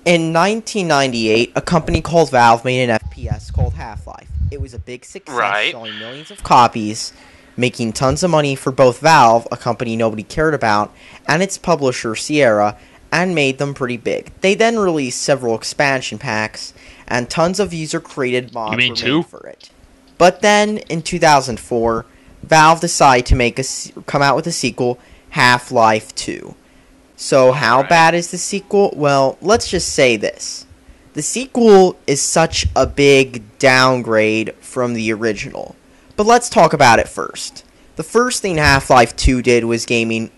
In 1998, a company called Valve made an FPS called Half-Life. It was a big success, Right. selling millions of copies, making tons of money for both Valve, a company nobody cared about, and its publisher, Sierra, and made them pretty big. They then released several expansion packs, and tons of user-created You mods mean were two? made for it. But then, in 2004, Valve decided to come out with a sequel, Half-Life 2. So how bad is the sequel? Well, let's just say this. The sequel is such a big downgrade from the original. But let's talk about it first. The first thing Half-Life 2 did was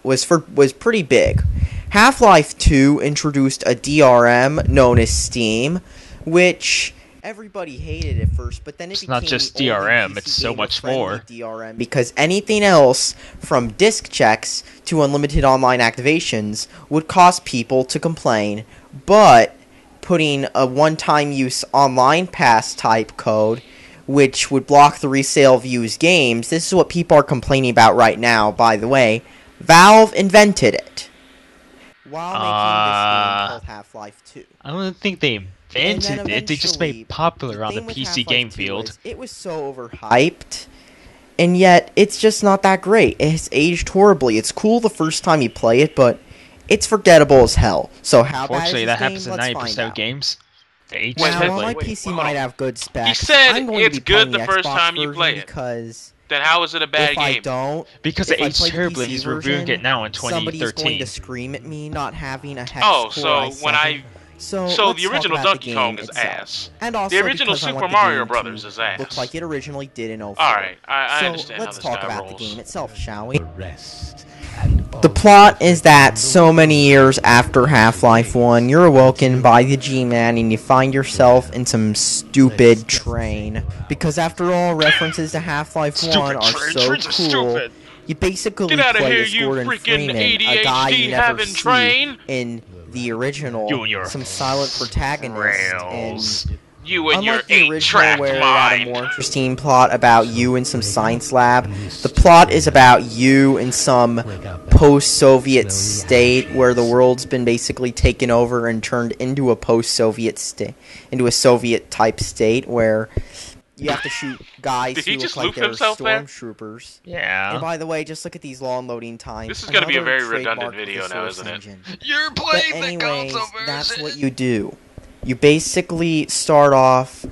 was pretty big. Half-Life 2 introduced a DRM known as Steam, which everybody hated at first, but then it It's became not just the only DRM, PC it's so much gamer-friendly more. DRM because anything else, from disk checks to unlimited online activations, would cause people to complain. But putting a one-time use online pass type code, which would block the resale of used games, this is what people are complaining about right now, by the way. Valve invented it while making this game called Half-Life 2. I don't think they And then invented it. They just made eventually, popular on the thing with PC Half-Life game 2 field. is it was so overhyped, and yet it's just not that great. It's aged horribly. It's cool the first time you play it, but it's forgettable as hell. So how bad is Unfortunately, this that game? happens in Let's 90% find of out. games. They age Wait, Now, wait, while my terribly. wait, PC hold might on. have good specs, He said I'm going it's to be good playing the the first Xbox time you version play it. because Then how is it a bad if I game? don't, Because if it I aged play the terribly, PC he's reviewing version, it now in somebody's going 2013. to scream at me not having a hex Oh, core so i7. when I So so let's the talk original about the Donkey Kong game is itself. ass. And also The original because I Super want the Mario game Brothers to is ass. look like it originally did in 04. Alright, I So understand how let's this talk guy about rolls. the game itself, shall we? The plot is that so many years after Half-Life 1, you're awoken by the G-Man and you find yourself in some stupid train. Because after all, references to Half-Life 1 are Stupid so trains are cool. stupid. You basically Get outta play here, as you Gordon freaking Freeman, a guy you ADHD never having see train. in the original, You and your some silent protagonist, rails. and You and your unlike the original, 8-track where it had a mind. more interesting plot about you in some science lab, the plot is about you in some post-Soviet state where the world's been basically taken over and turned into a post-Soviet state, into a Soviet-type state where you have to shoot guys Did who he look just like loop they're himself there? stormtroopers. Yeah. And by the way, just look at these long loading times. This is gonna be a Another very redundant trademark of the video now, Source isn't it? engine. You're But playing the anyways, console version. that's what you do. You basically start off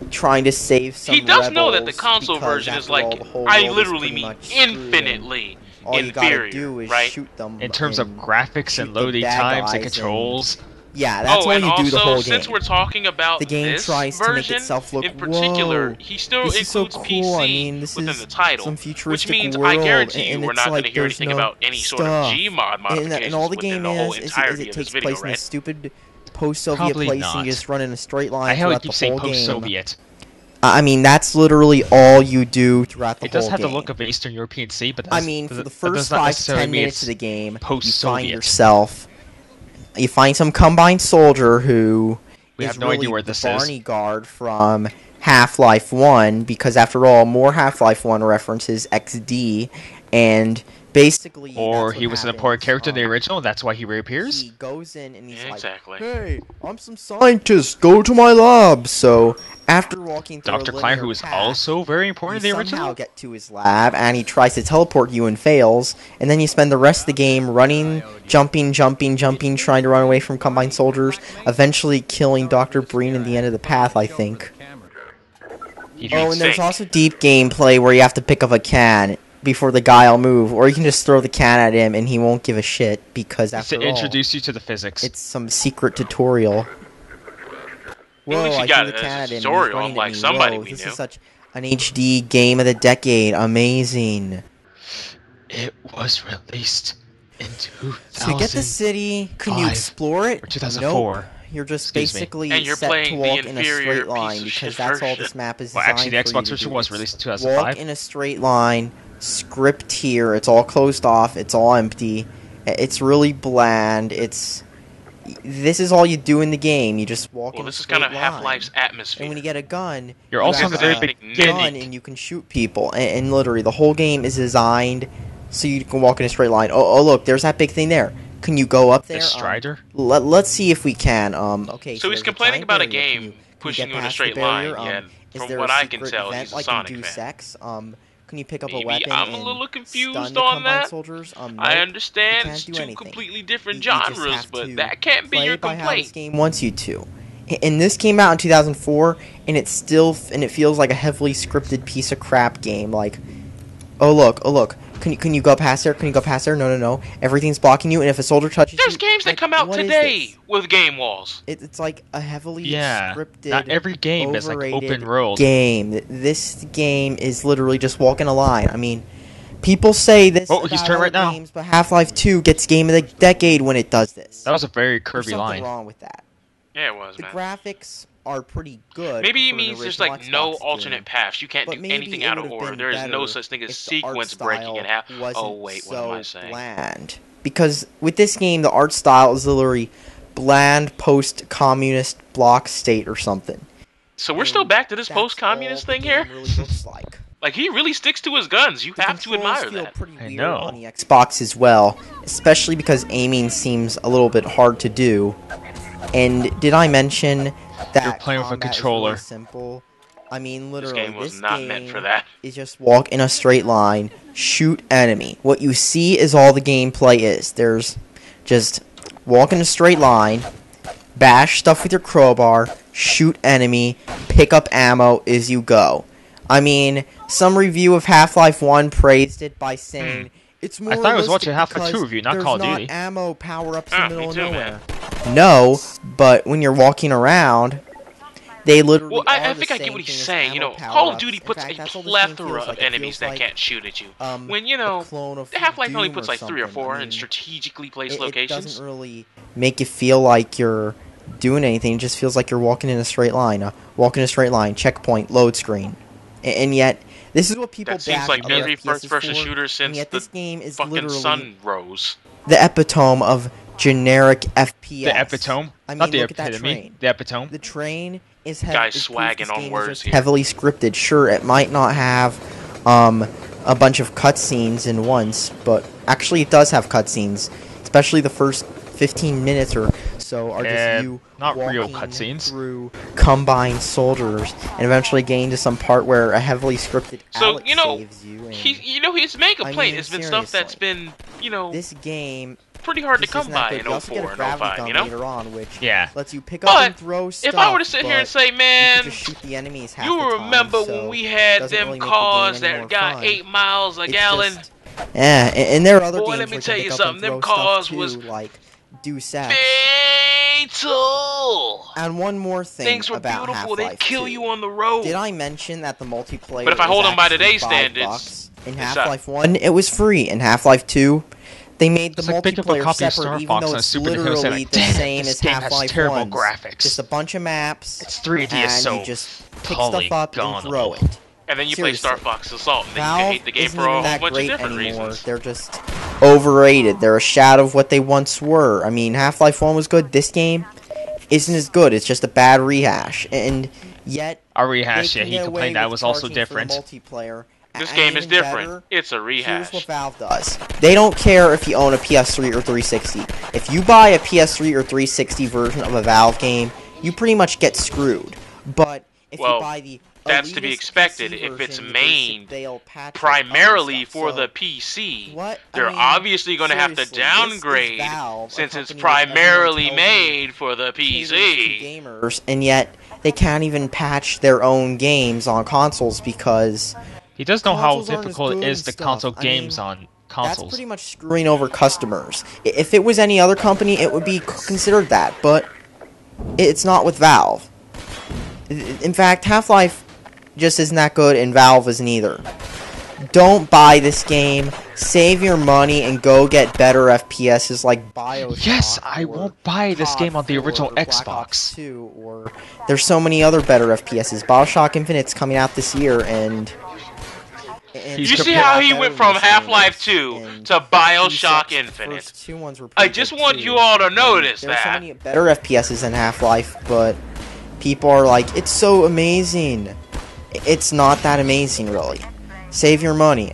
trying to save some He does know that the rebels console because version is after all, like, the whole I world is literally pretty mean much screwed, and infinitely all you gotta inferior, do is right? shoot them. In terms of and graphics shoot and the loading bad times and guys controls. yeah, that's all and you do the also, whole since game. we're talking about The game this tries to make version itself look, in particular, whoa, he still this is so includes cool. PC I mean, this within is the title, some which futuristic means world, I guarantee you and we're it's not going like to hear there's anything no about any sort of stuff. Gmod modifications And all the within game the whole is entirety it of this takes video, place in right? a stupid post-Soviet Probably place not. and you just run in a straight line I hell throughout keep the saying whole game. post-Soviet. I mean, that's literally all you do throughout the It whole does have game. the look of an Eastern European sea, but I mean, for the that first does not 5 to necessarily 10 mean minutes it's of the game, you find post-Soviet. yourself. You find some combined soldier who We is have no really idea where the this Barney is. guard from Half-Life 1, because after all, more Half-Life 1 references XD, and basically Or that's he what was an happens. important character in the original, that's why he reappears? He goes in and he's Yeah, like, exactly. "Hey, I'm some scientist. Go to my lab." So after walking through Dr. a Klein, linear who is path, also very important you in the somehow original? get to his lab, and he tries to teleport you and fails, and then you spend the rest of the game running, jumping, trying to run away from combined soldiers, eventually killing Dr. Breen in the end of the path, I think. He Oh, beats and there's Fake. also deep gameplay where you have to pick up a can before the guy will move, or you can just throw the can at him and he won't give a shit, because after to all, introduce you to the physics. it's some secret tutorial. Whoa, least you I got threw it the as a can at him and he's tutorial, running unlike at me. somebody Whoa, we this knew. is such an HD game of the decade. Amazing. It was released in To get the city, can you 2005 explore it? or 2004. Nope. You're just Excuse me. basically And you're set playing to the walk in a inferior straight line piece of because shit that's all version. this map is Well, designed actually, the for you Xbox to version do. was It's released in 2005. walk in a straight line, script here. It's all closed off. It's all empty. It's really bland. This is all you do in the game. You just walk Well, in a this is straight kind of line. Half-Life's atmosphere. And when you get a gun, You're you also have in the a very big gun beginning. and you can shoot people. And literally, the whole game is designed so you can walk in a straight line. Oh, look, there's that big thing there. Can you go up there? The Strider? Let's see if we can. Okay. So he's there's complaining giant about a barrier. game pushing get you in a past the straight line. barrier? Yeah, Is from there what a I can secret tell, event he's a like Sonic in Deus fan. Ex? Can you pick up a Maybe weapon I'm a and little stun confused the on combine that. soldiers? I Nope. understand can't it's do two anything. completely different You just genres, have but to that can't be play your by how this complaint. game wants you to. And this came out in 2004, and it feels like a heavily scripted piece of crap game. Like, oh look, can you go past there? Can you go past there? No. Everything's blocking you, and if a soldier touches There's you, games that like, come out what is today this? with game walls. It's like a heavily Yeah. scripted, Not every game is like overrated open world. game. This game is literally just walking a line. I mean, people say this Oh, he's about turning other right now. games, but Half-Life 2 gets Game of the Decade when it does this. That was a very There's Kirby something line. wrong with that. Yeah, it was, The man. graphics are pretty good. Maybe it for an means there's original like no Xbox alternate game, paths. You can't but do maybe anything it out of would have order. been There is no better such thing as if the art sequence breaking in half. style wasn't Oh wait, what am I so saying? bland. Because with this game, the art style is literally bland post-communist block state or something. So we're still back to this That's post-communist all the thing here? game really looks like. Like, he really sticks to his guns. You The have to controls admire feel that. pretty I weird know. on the Xbox as well, especially because aiming seems a little bit hard to do. And did I mention that You're playing with a combat is controller. really simple? I mean, This literally, game was not meant for that. is just walk in a straight line, shoot enemy. What you see is all the gameplay is. There's just walk in a straight line, bash stuff with your crowbar, shoot enemy, pick up ammo as you go. I mean, some review of Half-Life 1 praised it by saying it's more I thought I was realistic watching Half-Life 2 because review, not there's Call of not Duty. ammo power-ups Ah, in the middle me too, of man. nowhere. No, but when you're walking around, they literally Well, are I the think I get same what he's thing as saying. You ammo know, Call of power-ups. Duty In puts fact, a that's all this game plethora feels of like. It enemies feels that like, can't shoot at you. a When, you know, clone of Half-Life only Doom puts or like 3 or something. 4 I in mean, strategically placed it locations. doesn't really make you feel like you're doing anything. It just feels like you're walking in a straight line. Walk in a straight line, checkpoint, load screen. And yet, this is what people That seems bash like other every FPSs first-person for, shooter and since yet the this game is fucking literally sun rose. the epitome of generic FPS. The epitome? I mean, Not the look at that epitome. train. The epitome. The train is Guys is proof swagging this on game is words just here. heavily scripted. Sure, it might not have a bunch of cutscenes in once, but actually it does have cutscenes, especially the first 15 minutes or so are just you not real walking cutscenes. through combined soldiers and eventually getting to some part where a heavily scripted So, Alex you know, saves you. And his main complaint mean, has been stuff that's seriously. been, you know, this game pretty hard to just come isn't that by good. in You also get 04 a and gravity 05, gun you know? later on, which Yeah. lets you pick up and But throw stuff. if I were to sit here and say, you man, could just shoot the enemies half you the time, remember so when we had doesn't them really make the game cars any more that got fun. 8 miles a It's gallon? just- yeah, and there are other Boy, games let me where tell you you pick up something, and them throw stuff cars too, was like Deus Ex. Fatal! And one more thing Things were about beautiful, they'd Half-Life kill 2. you on the road. Did I mention that the multiplayer But if I hold is them by actually today's $5 standards, in it's Half-Life 1, it was free. In Half-Life 2, they made the It's like picking up a multiplayer copy of separate, Star even Fox though on a it's Super Nintendo and literally say, like, the "Damn, same this as game has Half-Life terrible 1's. graphics." Just a bunch of maps, It's 3D and is so you just pick stuff up and throw polygonal. it. And then you play Star Seriously. Fox Assault, and then you Valve can hate the game isn't for a even whole that bunch of great different anymore. reasons. They're just overrated. They're a shadow of what they once were. I mean, Half-Life 1 was good. This game isn't as good. It's just a bad rehash. And yet, A they rehash, yeah, can he get complained away that with was also charging different. for the multiplayer. This And game is even different. better, It's a here's rehash. what Valve does. They don't care if you own a PS3 or 360. If you buy a PS3 or 360 version of a Valve game, you pretty much get screwed. But if Well, you buy the that's to be elitist expected PC if it's version, made they'll patch it primarily up and stuff. for So, the PC. what? I They're mean, obviously going to have to seriously, this is downgrade Valve, a since it's company that everyone primarily tells me made for the caters to PC. gamers, and yet they can't even patch their own games on consoles because He does know how consoles aren't as difficult it good is and to stuff. console I games mean, on that's consoles. pretty much screwing over customers. If it was any other company, it would be considered that, but it's not with Valve. In fact, Half-Life just isn't that good, and Valve isn't either. Don't buy this game. Save your money and go get better FPSs like BioShock. Yes, I or won't buy this COD game on the 4 original or Black Ops Xbox. 2, or there's so many other better FPSs. BioShock Infinite's coming out this year, and You You He's see compared- how he went from Half-Life 2 to BioShock Infinite. I just want you all to notice There's so that. many better FPSs in Half-Life, but people are like, it's so amazing. It's not that amazing, really. Save your money.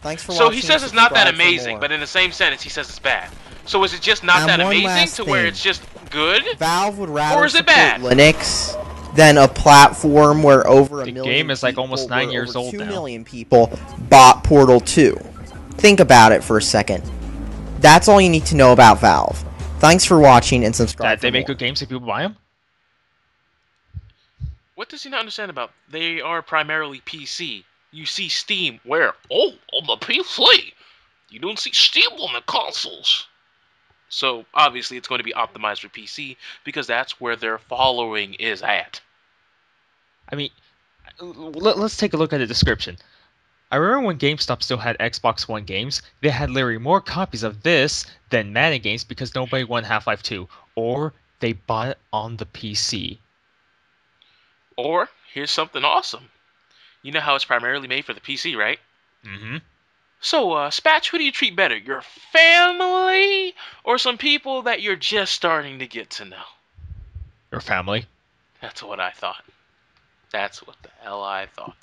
Thanks for So watching. he says it's not that Subscribe for amazing, more. but in the same sentence he says it's bad. So is it just not that one amazing last to where thing. it's just good? Valve would rather Or is it support bad? Linux than a platform where over a The million game is like almost people, 9 years over old 2 now. million people bought Portal 2. Think about it for a second. That's all you need to know about Valve. Thanks for watching and subscribe. That they for make more. good games if people buy them? What does he not understand about? They are primarily PC. You see Steam where? Oh, on the PC. You don't see Steam on the consoles. So obviously it's going to be optimized for PC because that's where their following is at. I mean, let's take a look at the description. I remember when GameStop still had Xbox One games, they had literally more copies of this than Madden games because nobody wanted Half-Life 2, or they bought it on the PC. Or here's something awesome. You know how it's primarily made for the PC, right? Mm-hmm. So, Spatch, who do you treat better? Your family or some people that you're just starting to get to know? Your family. That's what I thought. That's what the hell I thought.